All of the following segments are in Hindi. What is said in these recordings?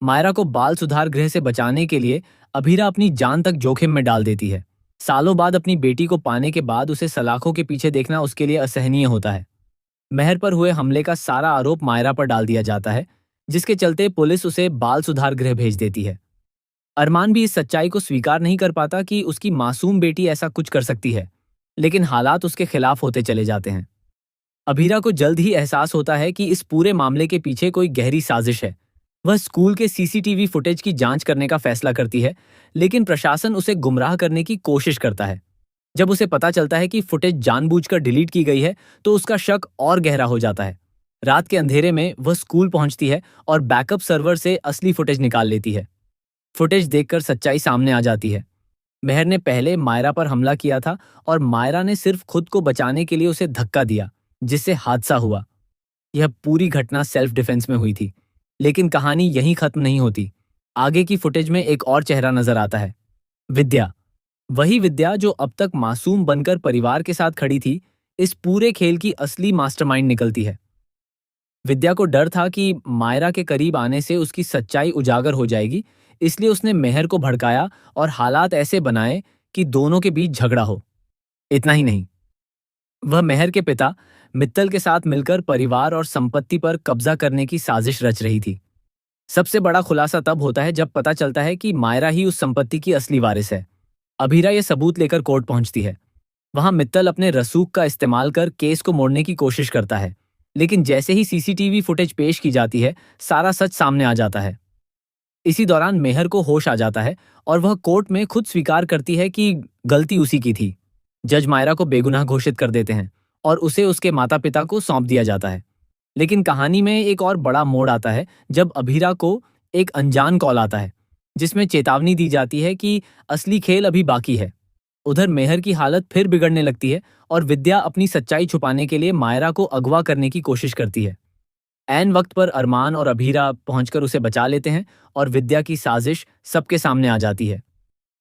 मायरा को बाल सुधार गृह से बचाने के लिए अभीरा अपनी जान तक जोखिम में डाल देती है। सालों बाद अपनी बेटी को पाने के बाद उसे सलाखों के पीछे देखना उसके लिए असहनीय होता है। महर पर हुए हमले का सारा आरोप मायरा पर डाल दिया जाता है, जिसके चलते पुलिस उसे बाल सुधार गृह भेज देती है। अरमान भी इस सच्चाई को स्वीकार नहीं कर पाता कि उसकी मासूम बेटी ऐसा कुछ कर सकती है, लेकिन हालात उसके खिलाफ होते चले जाते हैं। अभीरा को जल्द ही एहसास होता है कि इस पूरे मामले के पीछे कोई गहरी साजिश है। वह स्कूल के सीसीटीवी फुटेज की जांच करने का फैसला करती है, लेकिन प्रशासन उसे गुमराह करने की कोशिश करता है। जब उसे पता चलता है कि फुटेज जानबूझकर डिलीट की गई है, तो उसका शक और गहरा हो जाता है। रात के अंधेरे में वह स्कूल पहुंचती है और बैकअप सर्वर से असली फुटेज निकाल लेती है। फुटेज देखकर सच्चाई सामने आ जाती है। मेहर ने पहले मायरा पर हमला किया था और मायरा ने सिर्फ खुद को बचाने के लिए उसे धक्का दिया, जिससे हादसा हुआ। यह पूरी घटना सेल्फ डिफेंस में हुई थी। लेकिन कहानी यहीं खत्म नहीं होती। आगे की फुटेज में एक और चेहरा नजर आता है, विद्या। वही विद्या जो अब तक मासूम बनकर परिवार के साथ खड़ी थी, इस पूरे खेल की असली मास्टरमाइंड निकलती है। विद्या को डर था कि मायरा के करीब आने से उसकी सच्चाई उजागर हो जाएगी, इसलिए उसने मेहर को भड़काया और हालात ऐसे बनाए कि दोनों के बीच झगड़ा हो। इतना ही नहीं, वह मेहर के पिता मित्तल के साथ मिलकर परिवार और संपत्ति पर कब्जा करने की साजिश रच रही थी। सबसे बड़ा खुलासा तब होता है जब पता चलता है कि मायरा ही उस संपत्ति की असली वारिस है। अभीरा यह सबूत लेकर कोर्ट पहुंचती है। वहां मित्तल अपने रसूख का इस्तेमाल कर केस को मोड़ने की कोशिश करता है, लेकिन जैसे ही सीसीटीवी फुटेज पेश की जाती है, सारा सच सामने आ जाता है। इसी दौरान मेहर को होश आ जाता है और वह कोर्ट में खुद स्वीकार करती है कि गलती उसी की थी। जज मायरा को बेगुनाह घोषित कर देते हैं और उसे उसके माता पिता को सौंप दिया जाता है। लेकिन कहानी में एक और बड़ा मोड़ आता है जब अभीरा को एक अनजान कॉल आता है, जिसमें चेतावनी दी जाती है कि असली खेल अभी बाकी है। उधर मेहर की हालत फिर बिगड़ने लगती है और विद्या अपनी सच्चाई छुपाने के लिए मायरा को अगवा करने की कोशिश करती है। ऐन वक्त पर अरमान और अभीरा पहुंचकर उसे बचा लेते हैं और विद्या की साजिश सबके सामने आ जाती है।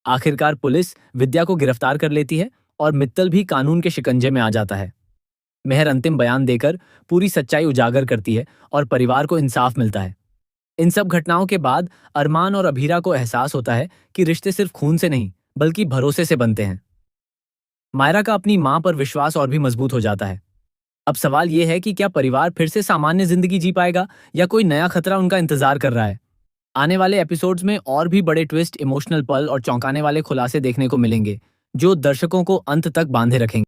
आखिरकार पुलिस विद्या को गिरफ्तार कर लेती है और मित्तल भी कानून के शिकंजे में आ जाता है। मेहर अंतिम बयान देकर पूरी सच्चाई उजागर करती है और परिवार को इंसाफ मिलता है। इन सब घटनाओं के बाद अरमान और अभीरा को एहसास होता है कि रिश्ते सिर्फ खून से नहीं, बल्कि भरोसे से बनते हैं। मायरा का अपनी मां पर विश्वास और भी मजबूत हो जाता है। अब सवाल यह है कि क्या परिवार फिर से सामान्य जिंदगी जी पाएगा या कोई नया खतरा उनका इंतजार कर रहा है। आने वाले एपिसोड्स में और भी बड़े ट्विस्ट, इमोशनल पल और चौंकाने वाले खुलासे देखने को मिलेंगे, जो दर्शकों को अंत तक बांधे रखेंगे।